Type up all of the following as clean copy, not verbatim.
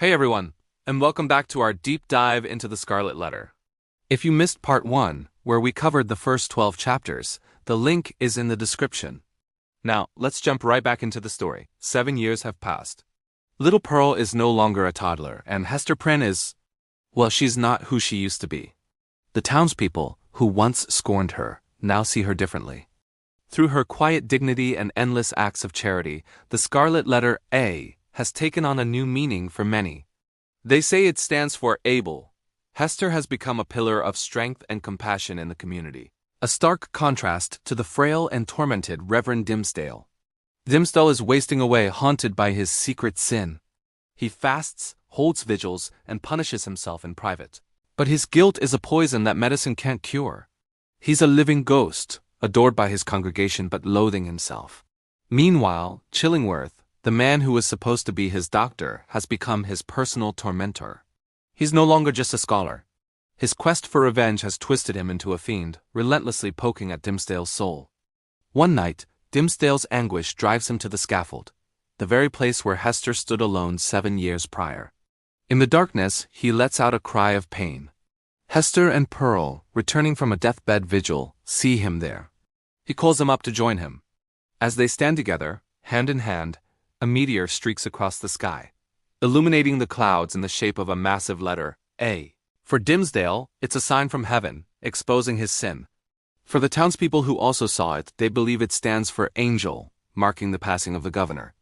Hey everyone, and welcome back to our deep dive into the Scarlet Letter. If you missed part 1, where we covered the first 12 chapters, the link is in the description. Now, let's jump right back into the story. 7 years have passed. Little Pearl is no longer a toddler, and Hester Prynne is, well, she's not who she used to be. The townspeople, who once scorned her, now see her differently. Through her quiet dignity and endless acts of charity, the Scarlet Letter A has taken on a new meaning for many. They say it stands for able. Hester has become a pillar of strength and compassion in the community, a stark contrast to the frail and tormented Reverend Dimmesdale. Dimmesdale is wasting away, haunted by his secret sin. He fasts, holds vigils, and punishes himself in private. But his guilt is a poison that medicine can't cure. He's a living ghost, adored by his congregation but loathing himself. Meanwhile, Chillingworth, the man who was supposed to be his doctor, has become his personal tormentor. He's no longer just a scholar. His quest for revenge has twisted him into a fiend, relentlessly poking at Dimmesdale's soul. One night, Dimmesdale's anguish drives him to the scaffold, the very place where Hester stood alone 7 years prior. In the darkness, he lets out a cry of pain. Hester and Pearl, returning from a deathbed vigil, see him there. He calls them up to join him. As they stand together, hand in hand, a meteor streaks across the sky, illuminating the clouds in the shape of a massive letter, A. For Dimmesdale, it's a sign from heaven, exposing his sin. For the townspeople who also saw it, they believe it stands for angel, marking the passing of the governor.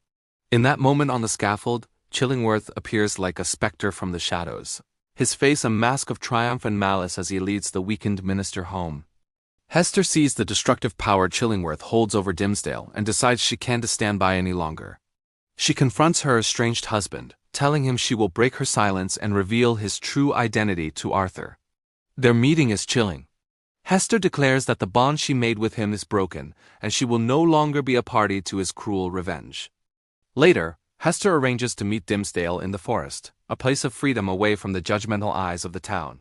In that moment on the scaffold, Chillingworth appears like a specter from the shadows, his face a mask of triumph and malice as he leads the weakened minister home. Hester sees the destructive power Chillingworth holds over Dimmesdale and decides she can't stand by any longer. She confronts her estranged husband, telling him she will break her silence and reveal his true identity to Arthur. Their meeting is chilling. Hester declares that the bond she made with him is broken, and she will no longer be a party to his cruel revenge. Later, Hester arranges to meet Dimmesdale in the forest, a place of freedom away from the judgmental eyes of the town.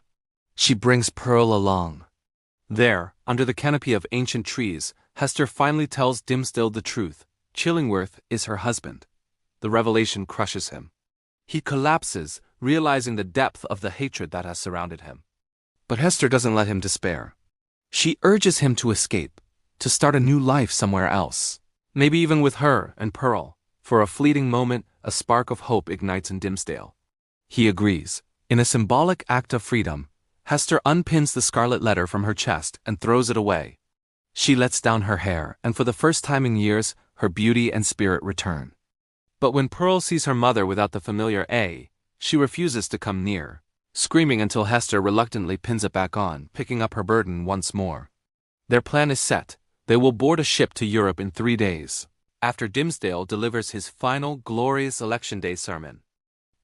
She brings Pearl along. There, under the canopy of ancient trees, Hester finally tells Dimmesdale the truth. Chillingworth is her husband. The revelation crushes him. He collapses, realizing the depth of the hatred that has surrounded him. But Hester doesn't let him despair. She urges him to escape, to start a new life somewhere else, maybe even with her and Pearl. For a fleeting moment, a spark of hope ignites in Dimmesdale. He agrees. In a symbolic act of freedom, Hester unpins the Scarlet Letter from her chest and throws it away. She lets down her hair, and for the first time in years, her beauty and spirit return. But when Pearl sees her mother without the familiar A, she refuses to come near, screaming until Hester reluctantly pins it back on, picking up her burden once more. Their plan is set. They will board a ship to Europe in 3 days, after Dimmesdale delivers his final glorious Election Day sermon.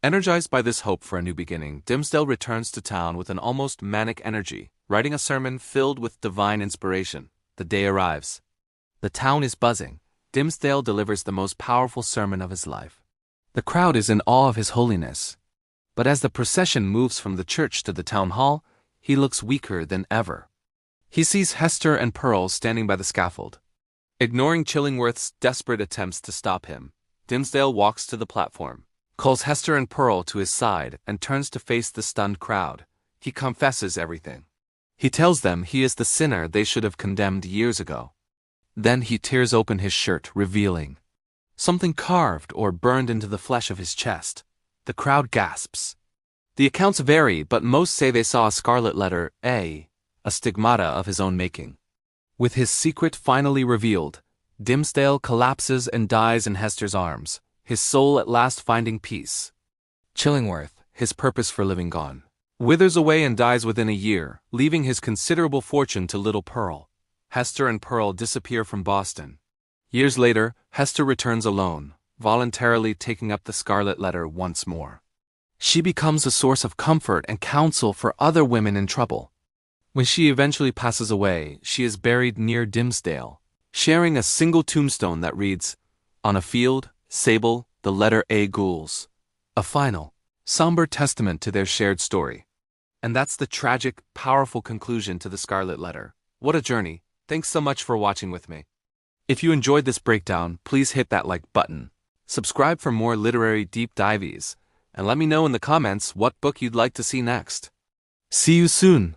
Energized by this hope for a new beginning, Dimmesdale returns to town with an almost manic energy, writing a sermon filled with divine inspiration. The day arrives. The town is buzzing. Dimmesdale delivers the most powerful sermon of his life. The crowd is in awe of his holiness. But as the procession moves from the church to the town hall, he looks weaker than ever. He sees Hester and Pearl standing by the scaffold. Ignoring Chillingworth's desperate attempts to stop him, Dimmesdale walks to the platform, calls Hester and Pearl to his side, and turns to face the stunned crowd. He confesses everything. He tells them he is the sinner they should have condemned years ago. Then he tears open his shirt, revealing something carved or burned into the flesh of his chest. The crowd gasps. The accounts vary, but most say they saw a Scarlet Letter A, a stigmata of his own making. With his secret finally revealed, Dimmesdale collapses and dies in Hester's arms, his soul at last finding peace. Chillingworth, his purpose for living gone, withers away and dies within a year, leaving his considerable fortune to little Pearl. Hester and Pearl disappear from Boston. Years later, Hester returns alone, voluntarily taking up the Scarlet Letter once more. She becomes a source of comfort and counsel for other women in trouble. When she eventually passes away, she is buried near Dimmesdale, sharing a single tombstone that reads, "On a field, sable, the letter A gules." A final, somber testament to their shared story. And that's the tragic, powerful conclusion to the Scarlet Letter. What a journey. Thanks so much for watching with me. If you enjoyed this breakdown, please hit that like button. Subscribe for more literary deep dives, and let me know in the comments what book you'd like to see next. See you soon!